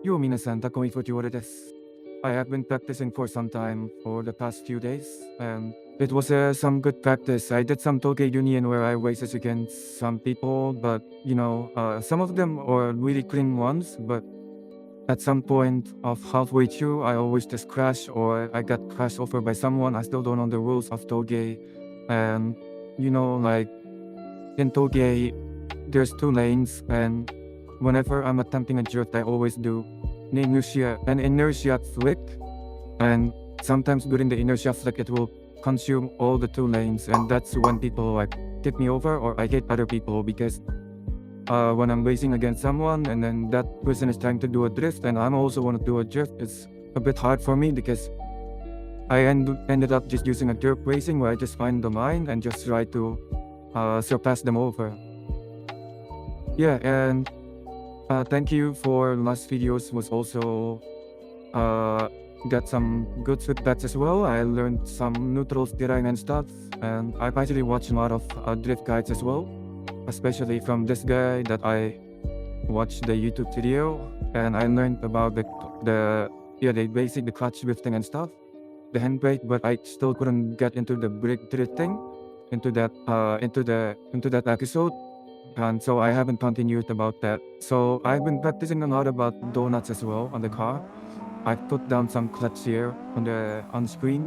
Yo, minasan, Takumi Fujiwara desu. I have been practicing for some time for the past few days, and it was some good practice. I did some Toge Union where I races against some people, but some of them are really clean ones, but at some point of halfway through, I always just crash or I got crashed over by someone. I still don't know the rules of Toge, and like in Toge, there's two lanes, and whenever I'm attempting a drift, I always do an inertia flick, and sometimes during the inertia flick, it will consume all the two lanes, and that's when people like tip me over or I hit other people because when I'm racing against someone and then that person is trying to do a drift and I'm also want to do a drift, it's a bit hard for me because I ended up just using a dirt racing where I just find the line and just try to surpass them over. Yeah, and thank you for last videos was also got some good feedbacks as well. I learned some neutral steering and stuff, and I've actually watched a lot of drift guides as well, especially from this guy that I watched the YouTube video, and I learned about the basic the clutch drifting and stuff, the handbrake, but I still couldn't get into the brake drifting into that episode. And so I haven't continued about that. So I've been practicing a lot about donuts as well on the car. I put down some clips here on screen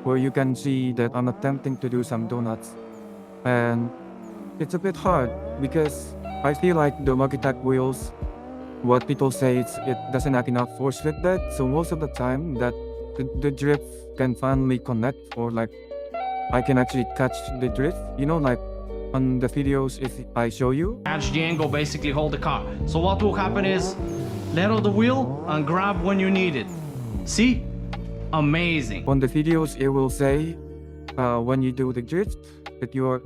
where you can see that I'm attempting to do some donuts. And it's a bit hard because I feel like the logitech wheels, what people say it doesn't have enough force feedback. So most of the time that the drift can finally connect, or like I can actually catch the drift, like on the videos if I show you. Catch the angle, basically hold the car. So what will happen is, let out the wheel and grab when you need it. See? Amazing. On the videos it will say when you do the drift, if you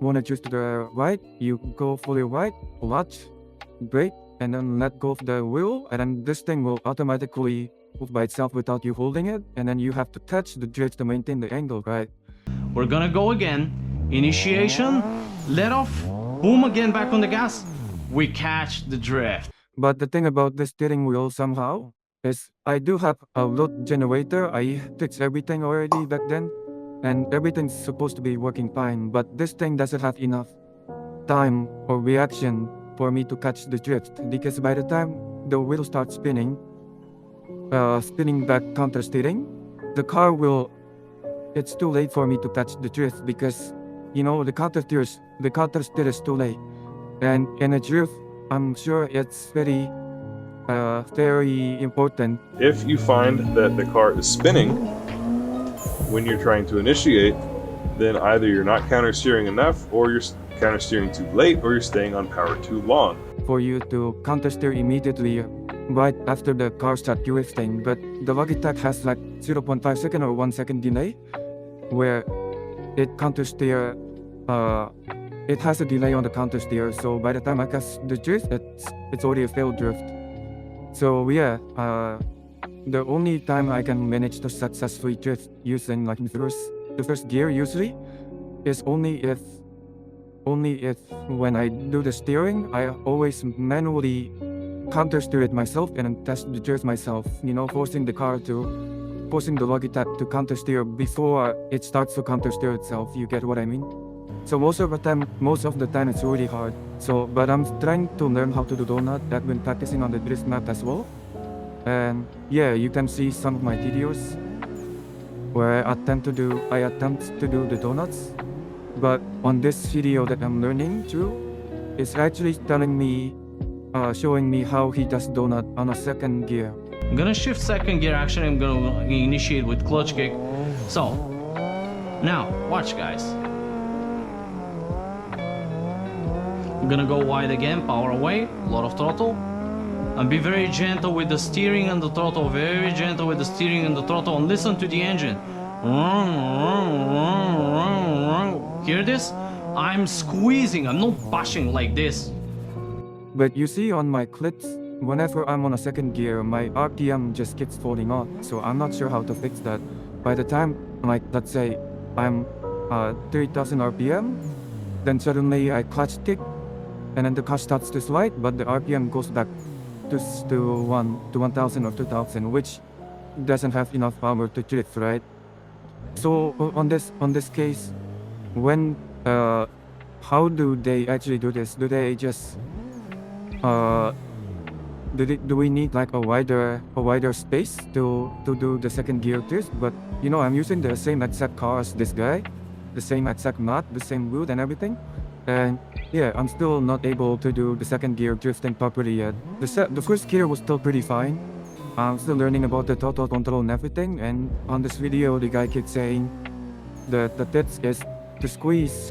want to drift to the right, you go fully right, clutch, brake, and then let go of the wheel, and then this thing will automatically move by itself without you holding it, and then you have to touch the drift to maintain the angle, right? We're gonna go again. Initiation, let off, boom, again back on the gas. We catch the drift. But the thing about the steering wheel somehow is I do have a load generator. I fixed everything already back then, and everything's supposed to be working fine, but this thing doesn't have enough time or reaction for me to catch the drift, because by the time the wheel starts spinning back countersteering, the car will, it's too late for me to catch the drift because the countersteer is too late. And in a drift, I'm sure it's very important. If you find that the car is spinning when you're trying to initiate, then either you're not countersteering enough, or you're countersteering too late, or you're staying on power too long. For you to countersteer immediately right after the car starts drifting, but the Logitech has like 0.5 second or 1 second delay where it countersteer, it has a delay on the countersteer, so by the time I catch the drift, it's already a failed drift. So yeah, the only time I can manage to successfully drift using like the first gear usually is only if when I do the steering, I always manually countersteer it myself and then test the drift myself, forcing the Logitech to countersteer before it starts to countersteer itself. You get what I mean? So most of the time it's really hard. So, but I'm trying to learn how to do donut. I've been practicing on the drift map as well. And yeah, you can see some of my videos where I attempt to do the donuts. But on this video that I'm learning through, it's actually showing me how he does donut on a second gear. I'm gonna shift second gear. Actually, I'm gonna initiate with clutch kick. So, now, watch guys. I'm gonna go wide again, power away, a lot of throttle. And be very gentle with the steering and the throttle, very gentle with the steering and the throttle, and listen to the engine. Hear this? I'm squeezing, I'm not pushing like this. But you see on my clips, whenever I'm on a second gear, my RPM just keeps falling off, so I'm not sure how to fix that. By the time, like, let's say I'm 3000 RPM, then suddenly I clutch kick, and then the car starts to slide, but the RPM goes back to 1000 or 2000, which doesn't have enough power to drift, right? So on this case, when how do they actually do this? Do they just uh do we need like a wider space to do the second gear twist? But you know, I'm using the same exact car as this guy, the same exact mat, the same wood and everything, and yeah, I'm still not able to do the second gear drifting properly yet. The first gear was still pretty fine. I'm still learning about the total control and everything, and on this video the guy keeps saying that the tips is to squeeze,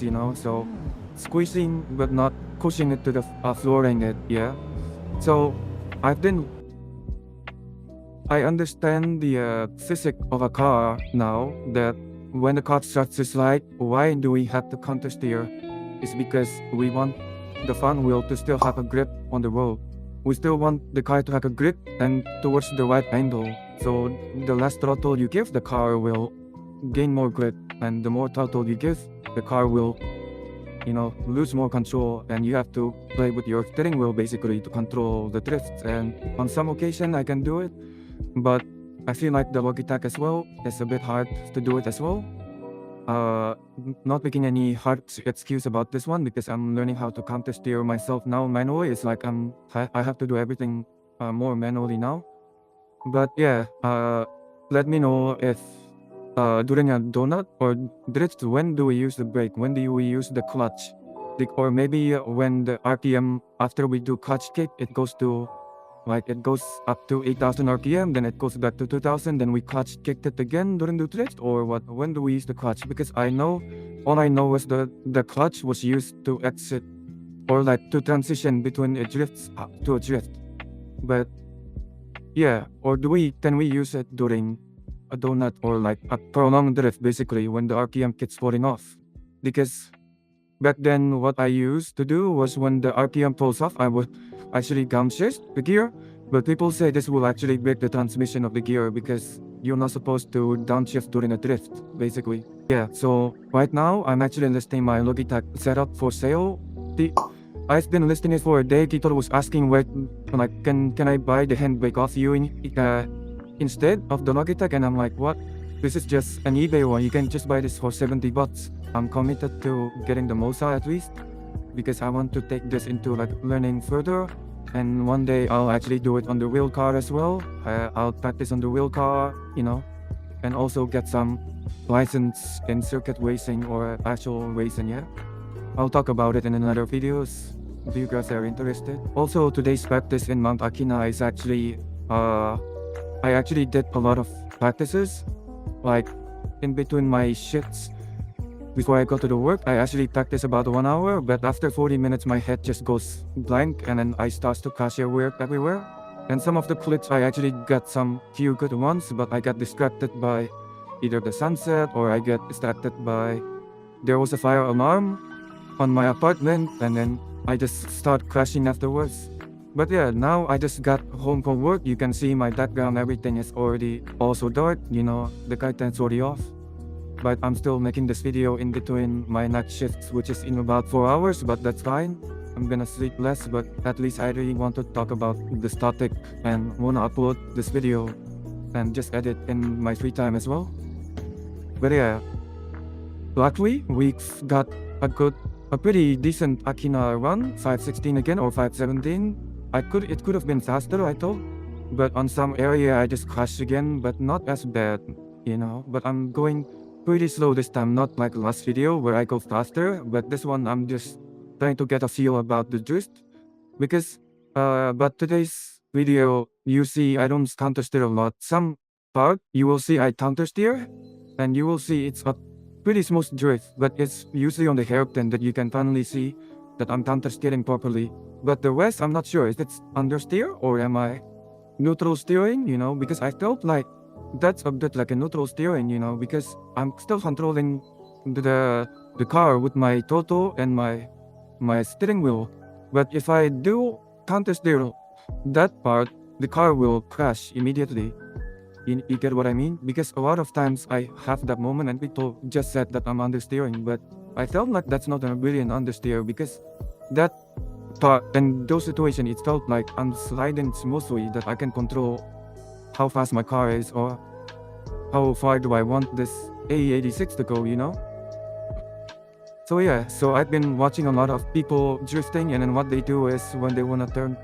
you know, so squeezing but not pushing it to the flooring it, yeah. So I understand the physics of a car now, that when the car starts to slide, why do we have to counter steer? It's because we want the front wheel to still have a grip on the road. We still want the car to have a grip and towards the right angle. So the less throttle you give, the car will gain more grip, and the more throttle you give, the car will, you know, lose more control, and you have to play with your steering wheel basically to control the drifts. And on some occasion I can do it, but I feel like the logitech as well is a bit hard to do it as well. Not making any hard excuse about this one, because I'm learning how to counter steer myself now manually. It's like I have to do everything more manually now. But yeah, let me know if during a donut or drift, when do we use the brake? When do we use the clutch? Or maybe when the RPM after we do clutch kick, it goes to like it goes up to 8000 RPM, then it goes back to 2000, then we clutch kicked it again during the drift, or what? When do we use the clutch? Because all I know is the clutch was used to exit or like to transition between a drift to a drift. But yeah, or can we use it during a donut or like a prolonged drift, basically when the RPM keeps falling off? Because back then what I used to do was when the RPM falls off, I would actually downshift the gear, but people say this will actually break the transmission of the gear because you're not supposed to downshift during a drift, basically. Yeah, so right now I'm actually listing my Logitech setup for sale. I've been listing it for a day. People was asking where, like, can I buy the handbrake off you instead of the Logitech? And I'm like, what? This is just an eBay one. You can just buy this for $70. I'm committed to getting the Moza at least, because I want to take this into like learning further, and one day I'll actually do it on the real car as well. I'll practice on the real car, you know, and also get some license in circuit racing or actual racing. Yeah, I'll talk about it in another videos if you guys are interested. Also, today's practice in Mount Akina is actually I actually did a lot of practices, like in between my shifts. Before I go to the work, I actually practice about 1 hour, but after 40 minutes my head just goes blank, and then I start to crash everywhere. And some of the clips I actually got some few good ones, but I got distracted by either the sunset, or I get distracted by there was a fire alarm on my apartment, and then I just start crashing afterwards. But yeah, now I just got home from work. You can see my background, everything is already also dark, you know, the curtain's already off. But I'm still making this video in between my night shifts, which is in about 4 hours, but that's fine. I'm gonna sleep less, but at least I really want to talk about this topic and wanna upload this video and just edit in my free time as well. But yeah, luckily we've got a pretty decent Akina run, 516 again or 517. It could have been faster, I thought, but on some area I just crashed again, but not as bad, you know. But I'm going pretty slow this time, not like last video where I go faster, but this one I'm just trying to get a feel about the drift. Because but today's video, you see I don't counter steer a lot. Some part you will see I counter steer, and you will see it's a pretty smooth drift, but it's usually on the hairpin that you can finally see that I'm counter steering properly. But the rest I'm not sure if it's understeer or am I neutral steering, you know, because I felt like that's a bit like a neutral steering, you know, because I'm still controlling the car with my throttle and my steering wheel. But if I do counter steer that part, the car will crash immediately. You get what I mean? Because a lot of times I have that moment and people just said that I'm understeering, but I felt like that's not really an understeer, because that But in those situations, it felt like I'm sliding smoothly, that I can control how fast my car is or how far do I want this A86 to go, you know? So yeah, so I've been watching a lot of people drifting, and then what they do is when they wanna turn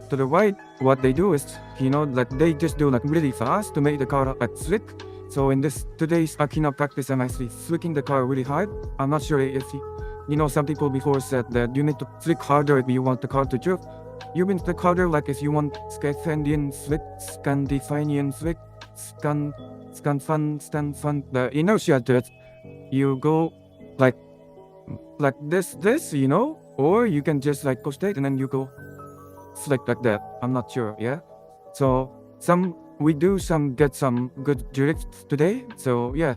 to the right, what they do is, you know, like they just do like really fast to make the car like slick. So in this today's Akina practice, I'm actually flicking the car really hard. I'm not sure if you know, some people before said that you need to flick harder if you want the car to drift. You mean flick harder like if you want Scandinavian slick, Scandinavian slick, scan fun, the inertia to it. You go like this, you know, or you can just like go straight and then you go slick like that. I'm not sure, yeah. So we get some good drifts today. So yeah,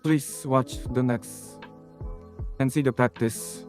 please watch the next and see the practice.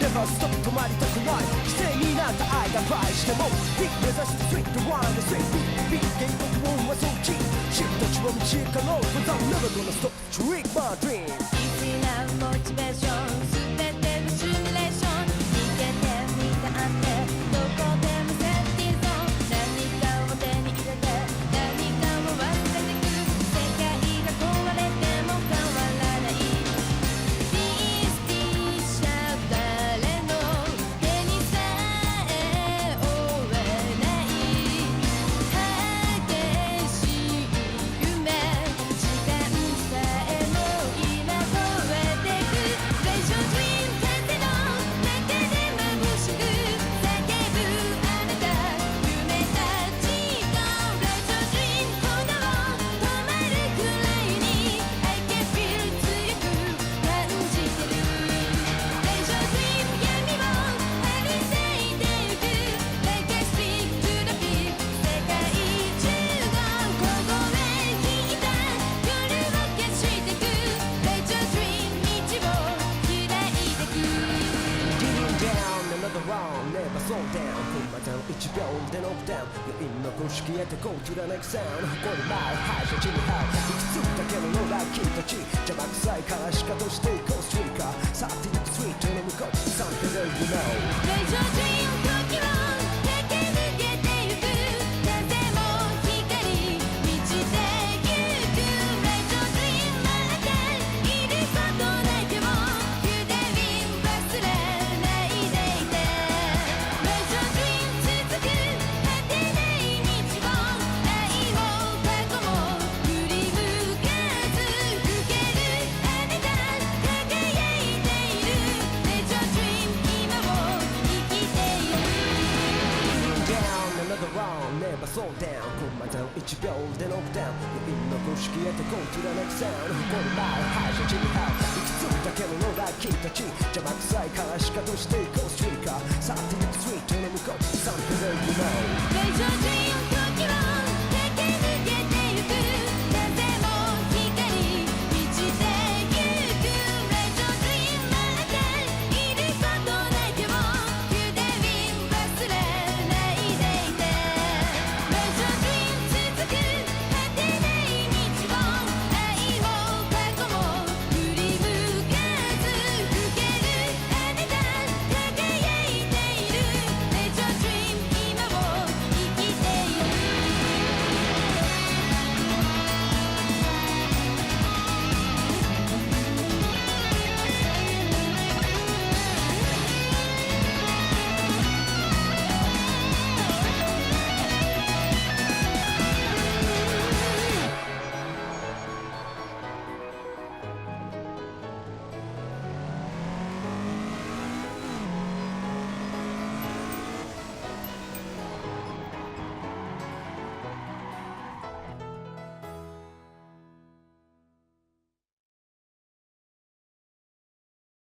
Never stop 止まりたくない犠牲になった愛が倍してもビッグ目指してスイートワンでスイートビッグゲートウォンはそっちシフトちは道かの Cause I'm never gonna stop trick my dream 以なモチベーション全てのシミュレーション逃げてみたってどこでもセーフティーゾーン何かを手に入れて何かを忘れてく世界が壊れても変わらないビースティーシャ誰の手にさえ負えない激しい夢時間さえも今超えてく Pleasure Dream 風の中で眩しく叫ぶあなた夢たちと Pleasure Dream 粉を止まるくらいに I can feel 強く感じてる Pleasure Dream 闇を歩いていてゆく Like I speak to the beat 世界中の凍え引いた夜を消してく Pleasure Dream 道を開いてく Getting down another round never slow down 踏またの1秒でノックダウン余韻の公式へてこう切らないサウンド誇る前敗者地に這ういくつだけのローラー君たち邪魔くさいから仕方していこうストリーカーさていくスイートの向こう3手で You know Pleasure Dream 時を駆け抜けてゆく風も光満ちてゆく Pleasure Dream まだいることだけを You David 忘れないでいて Pleasure Dream 続く果てない道を愛も過去も振り向かず受けるあなた輝いている Pleasure Dream slow down コンマ0 1秒でノックダウン余韻の公式へと Go to the next sound 誇る前敗者地に這ういくつだけの野良木たち邪魔くさいからしかとしていこうストリーカーさてストリートの向こう3分で You know レジャー